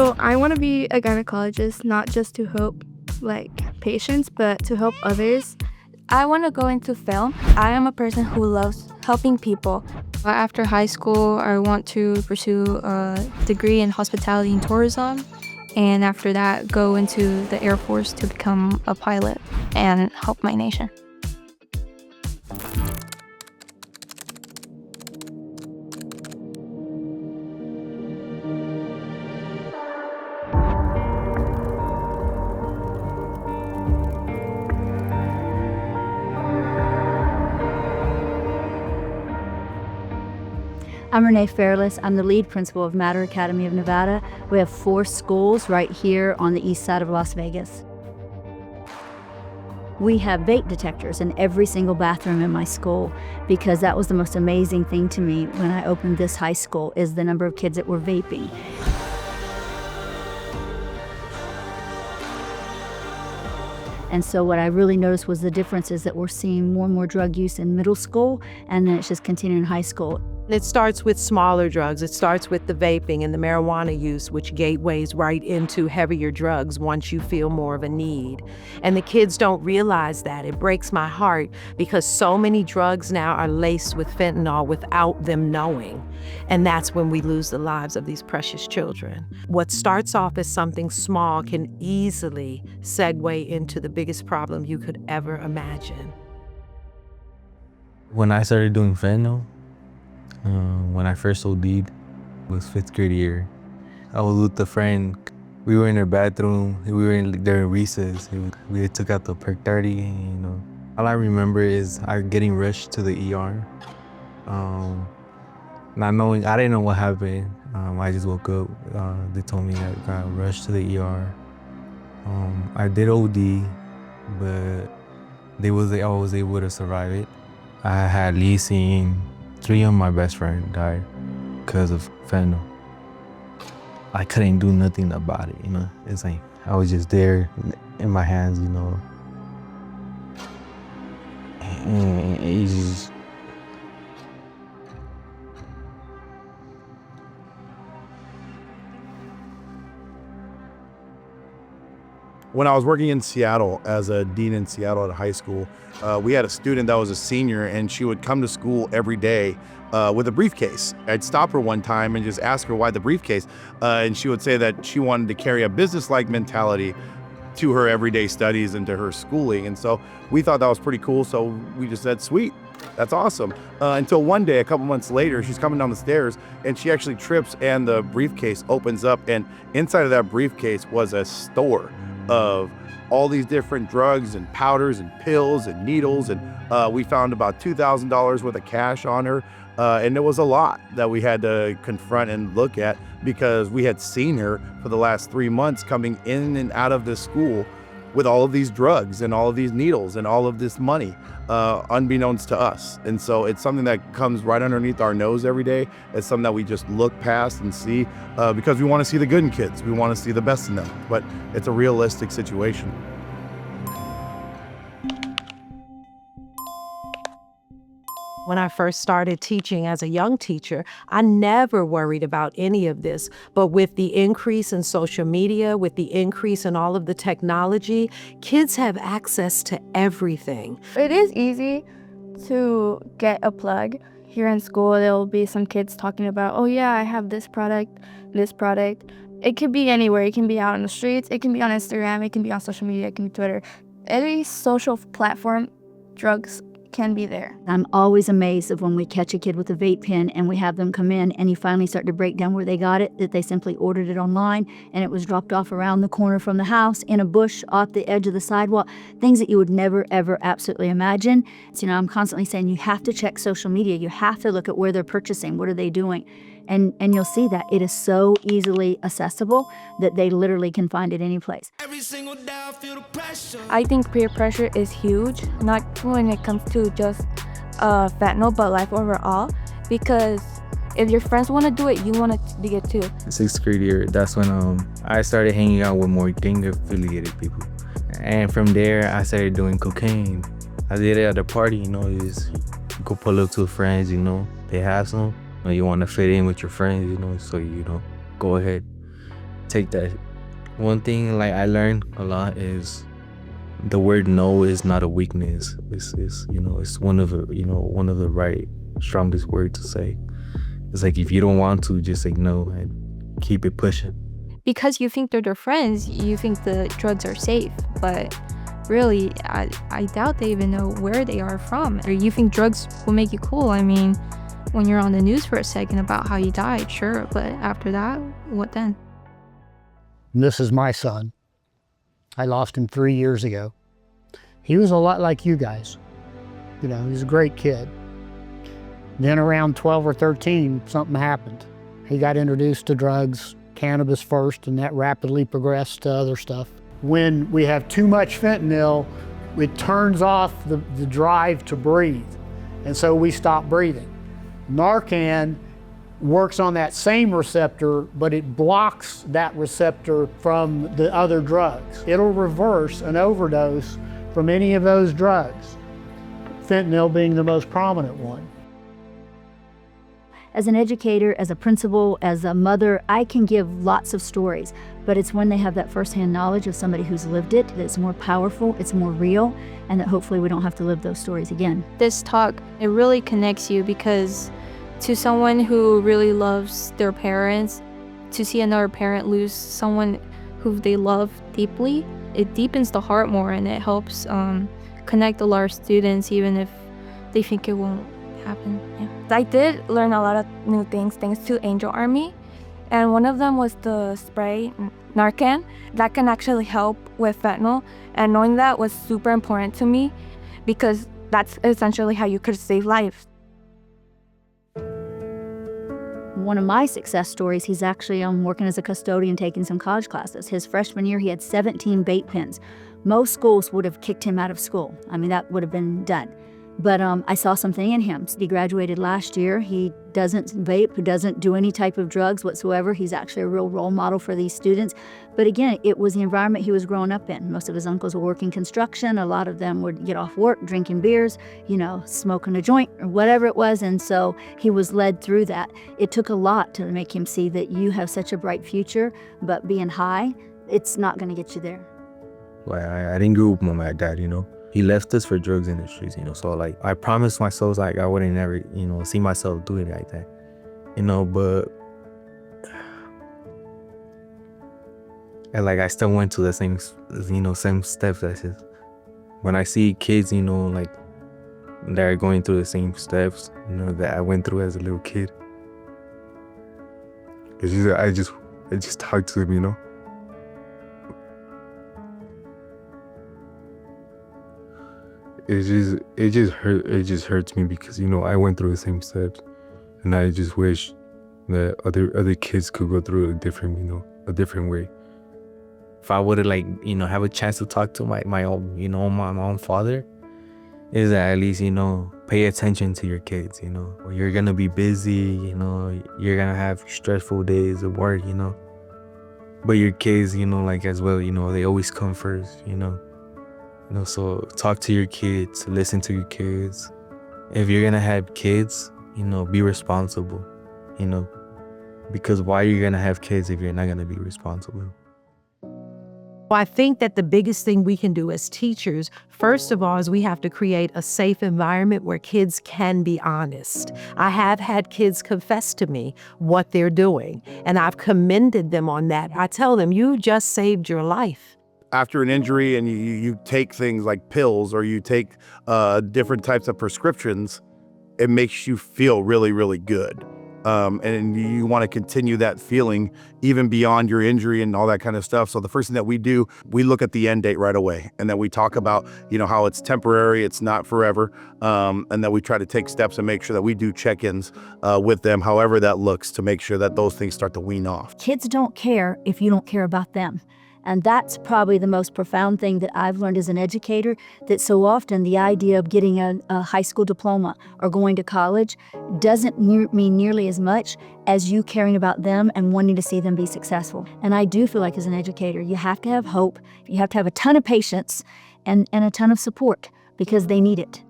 So I want to be a gynecologist, not just to help patients, but to help others. I want to go into film. I am a person who loves helping people. After high school, I want to pursue a degree in hospitality and tourism. And after that, go into the Air Force to become a pilot and help my nation. I'm Renee Fairless. I'm the lead principal of Matter Academy of Nevada. We have 4 schools right here on the east side of Las Vegas. We have vape detectors in every single bathroom in my school because that was the most amazing thing to me when I opened this high school, is the number of kids that were vaping. And so what I really noticed was the difference is that we're seeing more and more drug use in middle school, and then it's just continuing in high school. It starts with smaller drugs. It starts with the vaping and the marijuana use, which gateways right into heavier drugs once you feel more of a need. And the kids don't realize that. It breaks my heart because so many drugs now are laced with fentanyl without them knowing. And that's when we lose the lives of these precious children. What starts off as something small can easily segue into the biggest problem you could ever imagine. When I started doing fentanyl, when I first OD'd, it was 5th grade year. I was with a friend. We were in their bathroom. We were during recess. We took out the perk 30. All I remember is I getting rushed to the ER. Not knowing, I didn't know what happened. I just woke up. They told me I got rushed to the ER. I did OD, but I was able to survive it. I had at least seen 3 of my best friends died because of fentanyl. I couldn't do nothing about it, It's like I was just there in my hands, And it's just... When I was working in Seattle as a dean in Seattle at a high school, we had a student that was a senior, and she would come to school every day with a briefcase. I'd stop her one time and just ask her why the briefcase, and she would say that she wanted to carry a business-like mentality to her everyday studies and to her schooling. And so we thought that was pretty cool, so we just said, sweet, that's awesome. Until one day, a couple months later, she's coming down the stairs and she actually trips and the briefcase opens up, and inside of that briefcase was a store of all these different drugs and powders and pills and needles, and we found about $2,000 worth of cash on her, and it was a lot that we had to confront and look at because we had seen her for the last 3 months coming in and out of this school with all of these drugs and all of these needles and all of this money, unbeknownst to us. And so it's something that comes right underneath our nose every day. It's something that we just look past and see because we want to see the good in kids. We want to see the best in them, but it's a realistic situation. When I first started teaching as a young teacher, I never worried about any of this. But with the increase in social media, with the increase in all of the technology, kids have access to everything. It is easy to get a plug. Here in school, there will be some kids talking about, oh yeah, I have this product, this product. It could be anywhere. It can be out on the streets. It can be on Instagram. It can be on social media. It can be Twitter. Any social platform, drugs can be there. I'm always amazed of when we catch a kid with a vape pen and we have them come in and you finally start to break down where they got it, that they simply ordered it online and it was dropped off around the corner from the house, in a bush, off the edge of the sidewalk, things that you would never, ever absolutely imagine. So, I'm constantly saying you have to check social media. You have to look at where they're purchasing, what are they doing? And you'll see that it is so easily accessible that they literally can find it any place. I think peer pressure is huge, not when it comes to just fentanyl, but life overall. Because if your friends want to do it, you want to do it too. 6th grade year, that's when I started hanging out with more gang-affiliated people. And from there, I started doing cocaine. I did it at a party, you go pull up to friends, they have some. You want to fit in with your friends, so go ahead. take that. One thing like I learned a lot is the word no is not a weakness. It's you know, it's one of the, you know, one of the right strongest words to say. It's like if you don't want to, just say no and keep it pushing. Because you think they're their friends, you think the drugs are safe, but really, I doubt they even know where they are from. Or you think drugs will make you cool. I mean, when you're on the news for a second about how you died, sure, but after that, what then? This is my son. I lost him 3 years ago. He was a lot like you guys. You know, he's a great kid. Then around 12 or 13, something happened. He got introduced to drugs, cannabis first, and that rapidly progressed to other stuff. When we have too much fentanyl, it turns off the drive to breathe, and so we stop breathing. Narcan works on that same receptor, but it blocks that receptor from the other drugs. It'll reverse an overdose from any of those drugs, fentanyl being the most prominent one. As an educator, as a principal, as a mother, I can give lots of stories, but it's when they have that firsthand knowledge of somebody who's lived it that's more powerful, it's more real, and that hopefully we don't have to live those stories again. This talk, it really connects you because to someone who really loves their parents, to see another parent lose someone who they love deeply, it deepens the heart more and it helps connect a lot of students even if they think it won't happen. Yeah. I did learn a lot of new things thanks to Angel Army, and one of them was the spray Narcan that can actually help with fentanyl, and knowing that was super important to me because that's essentially how you could save lives. One of my success stories, he's actually working as a custodian taking some college classes. His freshman year, he had 17 vape pens. Most schools would have kicked him out of school. I mean, that would have been done. But I saw something in him. He graduated last year. He doesn't vape, he doesn't do any type of drugs whatsoever. He's actually a real role model for these students. But again, it was the environment he was growing up in. Most of his uncles were working construction. A lot of them would get off work, drinking beers, you know, smoking a joint or whatever it was. And so he was led through that. It took a lot to make him see that you have such a bright future, but being high, it's not going to get you there. Like I didn't grow up with my dad, you know. He left us for drugs industries, you know. So like I promised myself like I wouldn't never, you know, see myself doing it like that, you know. But and like I still went to the same, you know, same steps as his. When I see kids, you know, like they're going through the same steps, you know, that I went through as a little kid. It's just I just talk to them, you know. It just hurts me because, you know, I went through the same steps, and I just wish that other kids could go through a different way. If I would have, like, you know, have a chance to talk to my own father, is that at least, you know, pay attention to your kids, you know. You're gonna be busy, you know, you're gonna have stressful days of work, you know. But your kids, you know, like as well, you know, they always come first, you know. You know, so talk to your kids, listen to your kids. If you're gonna have kids, you know, be responsible, you know, because why are you gonna have kids if you're not gonna be responsible? Well, I think that the biggest thing we can do as teachers, first of all, is we have to create a safe environment where kids can be honest. I have had kids confess to me what they're doing, and I've commended them on that. I tell them, you just saved your life. After an injury and you take things like pills or you take different types of prescriptions, it makes you feel really, really good. And you want to continue that feeling even beyond your injury and all that kind of stuff. So the first thing that we do, we look at the end date right away. And then we talk about, you know, how it's temporary, it's not forever. And then we try to take steps and make sure that we do check-ins with them, however that looks, to make sure that those things start to wean off. Kids don't care if you don't care about them. And that's probably the most profound thing that I've learned as an educator, that so often the idea of getting a high school diploma or going to college doesn't mean nearly as much as you caring about them and wanting to see them be successful. And I do feel like as an educator, you have to have hope, you have to have a ton of patience and a ton of support because they need it.